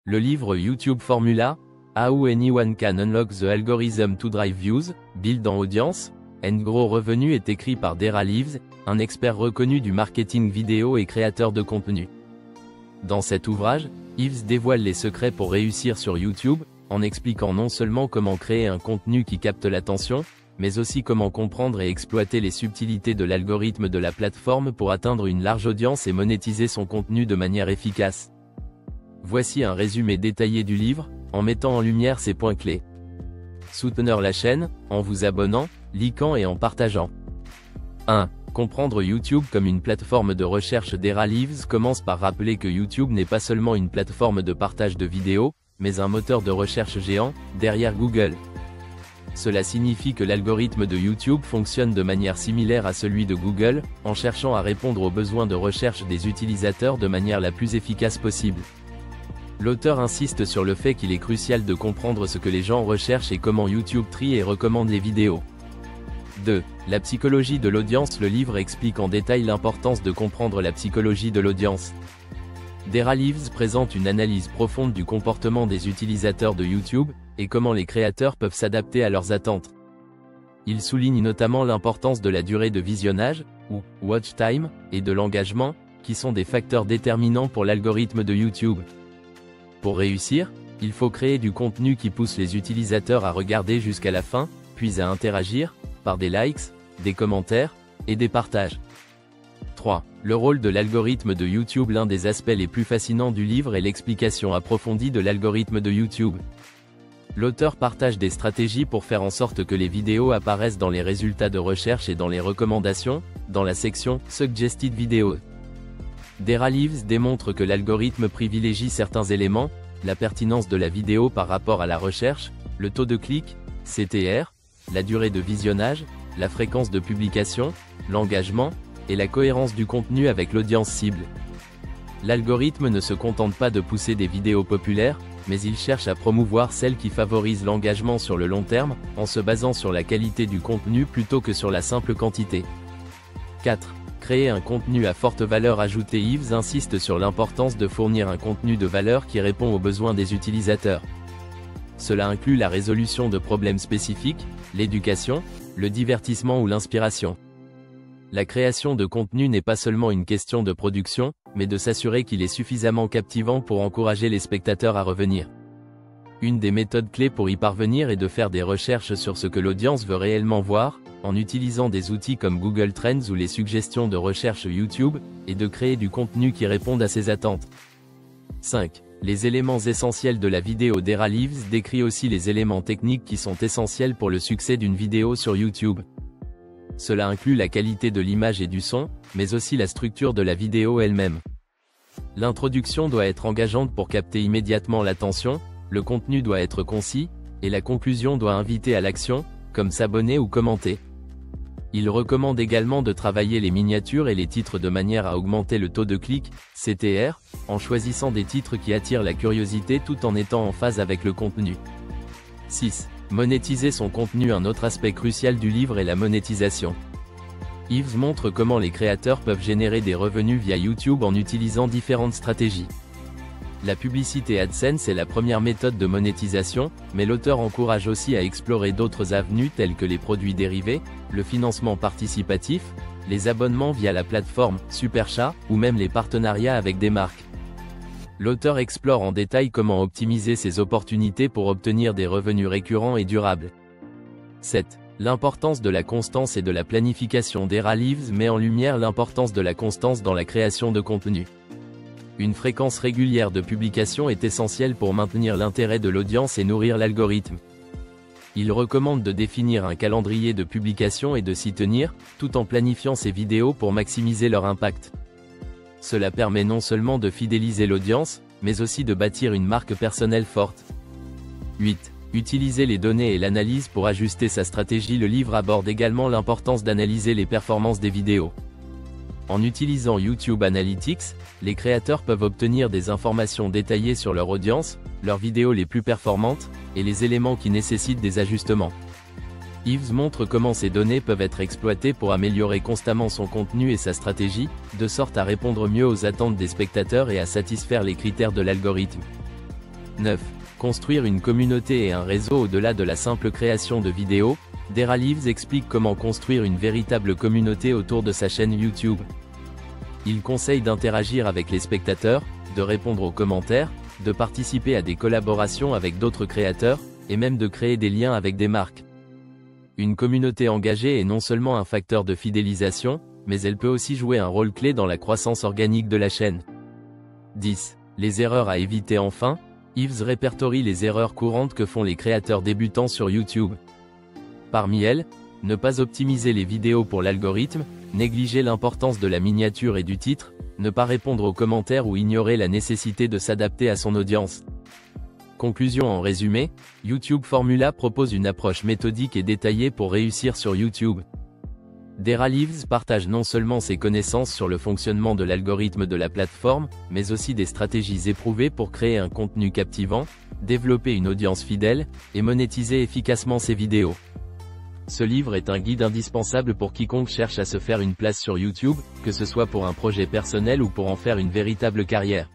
Le livre YouTube Formula, How Anyone Can Unlock the Algorithm to Drive Views, Build en Audience, and Grow Revenue est écrit par Dara Lives, un expert reconnu du marketing vidéo et créateur de contenu. Dans cet ouvrage, Yves dévoile les secrets pour réussir sur YouTube, en expliquant non seulement comment créer un contenu qui capte l'attention, mais aussi comment comprendre et exploiter les subtilités de l'algorithme de la plateforme pour atteindre une large audience et monétiser son contenu de manière efficace. Voici un résumé détaillé du livre, en mettant en lumière ces points clés. Soutenir la chaîne, en vous abonnant, likant et en partageant. 1. Comprendre YouTube comme une plateforme de recherche. Dara Lives commence par rappeler que YouTube n'est pas seulement une plateforme de partage de vidéos, mais un moteur de recherche géant, derrière Google. Cela signifie que l'algorithme de YouTube fonctionne de manière similaire à celui de Google, en cherchant à répondre aux besoins de recherche des utilisateurs de manière la plus efficace possible. L'auteur insiste sur le fait qu'il est crucial de comprendre ce que les gens recherchent et comment YouTube trie et recommande les vidéos. 2. La psychologie de l'audience. Le livre explique en détail l'importance de comprendre la psychologie de l'audience. Dara Lives présente une analyse profonde du comportement des utilisateurs de YouTube, et comment les créateurs peuvent s'adapter à leurs attentes. Il souligne notamment l'importance de la durée de visionnage, ou watch time, et de l'engagement, qui sont des facteurs déterminants pour l'algorithme de YouTube. Pour réussir, il faut créer du contenu qui pousse les utilisateurs à regarder jusqu'à la fin, puis à interagir, par des likes, des commentaires, et des partages. 3. Le rôle de l'algorithme de YouTube. L'un des aspects les plus fascinants du livre est l'explication approfondie de l'algorithme de YouTube. L'auteur partage des stratégies pour faire en sorte que les vidéos apparaissent dans les résultats de recherche et dans les recommandations, dans la section « Suggested Videos ». Dara Lives démontre que l'algorithme privilégie certains éléments, la pertinence de la vidéo par rapport à la recherche, le taux de clic, CTR, la durée de visionnage, la fréquence de publication, l'engagement, et la cohérence du contenu avec l'audience cible. L'algorithme ne se contente pas de pousser des vidéos populaires, mais il cherche à promouvoir celles qui favorisent l'engagement sur le long terme, en se basant sur la qualité du contenu plutôt que sur la simple quantité. 4. Créer un contenu à forte valeur ajoutée. Yves insiste sur l'importance de fournir un contenu de valeur qui répond aux besoins des utilisateurs. Cela inclut la résolution de problèmes spécifiques, l'éducation, le divertissement ou l'inspiration. La création de contenu n'est pas seulement une question de production, mais de s'assurer qu'il est suffisamment captivant pour encourager les spectateurs à revenir. Une des méthodes clés pour y parvenir est de faire des recherches sur ce que l'audience veut réellement voir, en utilisant des outils comme Google Trends ou les suggestions de recherche YouTube, et de créer du contenu qui réponde à ces attentes. 5. Les éléments essentiels de la vidéo. Dara Lives décrit aussi les éléments techniques qui sont essentiels pour le succès d'une vidéo sur YouTube. Cela inclut la qualité de l'image et du son, mais aussi la structure de la vidéo elle-même. L'introduction doit être engageante pour capter immédiatement l'attention, le contenu doit être concis, et la conclusion doit inviter à l'action, comme s'abonner ou commenter. Il recommande également de travailler les miniatures et les titres de manière à augmenter le taux de clic, CTR, en choisissant des titres qui attirent la curiosité tout en étant en phase avec le contenu. 6. Monétiser son contenu. Un autre aspect crucial du livre est la monétisation. Yves montre comment les créateurs peuvent générer des revenus via YouTube en utilisant différentes stratégies. La publicité AdSense est la première méthode de monétisation, mais l'auteur encourage aussi à explorer d'autres avenues telles que les produits dérivés, le financement participatif, les abonnements via la plateforme Superchat, ou même les partenariats avec des marques. L'auteur explore en détail comment optimiser ces opportunités pour obtenir des revenus récurrents et durables. 7. L'importance de la constance et de la planification. Dara Lives met en lumière l'importance de la constance dans la création de contenu. Une fréquence régulière de publication est essentielle pour maintenir l'intérêt de l'audience et nourrir l'algorithme. Il recommande de définir un calendrier de publication et de s'y tenir, tout en planifiant ses vidéos pour maximiser leur impact. Cela permet non seulement de fidéliser l'audience, mais aussi de bâtir une marque personnelle forte. 8. Utiliser les données et l'analyse pour ajuster sa stratégie. Le livre aborde également l'importance d'analyser les performances des vidéos. En utilisant YouTube Analytics, les créateurs peuvent obtenir des informations détaillées sur leur audience, leurs vidéos les plus performantes, et les éléments qui nécessitent des ajustements. Yves montre comment ces données peuvent être exploitées pour améliorer constamment son contenu et sa stratégie, de sorte à répondre mieux aux attentes des spectateurs et à satisfaire les critères de l'algorithme. 9. Construire une communauté et un réseau au-delà de la simple création de vidéos. Dara Lives explique comment construire une véritable communauté autour de sa chaîne YouTube. Il conseille d'interagir avec les spectateurs, de répondre aux commentaires, de participer à des collaborations avec d'autres créateurs, et même de créer des liens avec des marques. Une communauté engagée est non seulement un facteur de fidélisation, mais elle peut aussi jouer un rôle clé dans la croissance organique de la chaîne. 10. Les erreurs à éviter. Enfin, Yves répertorie les erreurs courantes que font les créateurs débutants sur YouTube. Parmi elles, ne pas optimiser les vidéos pour l'algorithme, négliger l'importance de la miniature et du titre, ne pas répondre aux commentaires ou ignorer la nécessité de s'adapter à son audience. Conclusion. En résumé, YouTube Formula propose une approche méthodique et détaillée pour réussir sur YouTube. Dara Lives partage non seulement ses connaissances sur le fonctionnement de l'algorithme de la plateforme, mais aussi des stratégies éprouvées pour créer un contenu captivant, développer une audience fidèle, et monétiser efficacement ses vidéos. Ce livre est un guide indispensable pour quiconque cherche à se faire une place sur YouTube, que ce soit pour un projet personnel ou pour en faire une véritable carrière.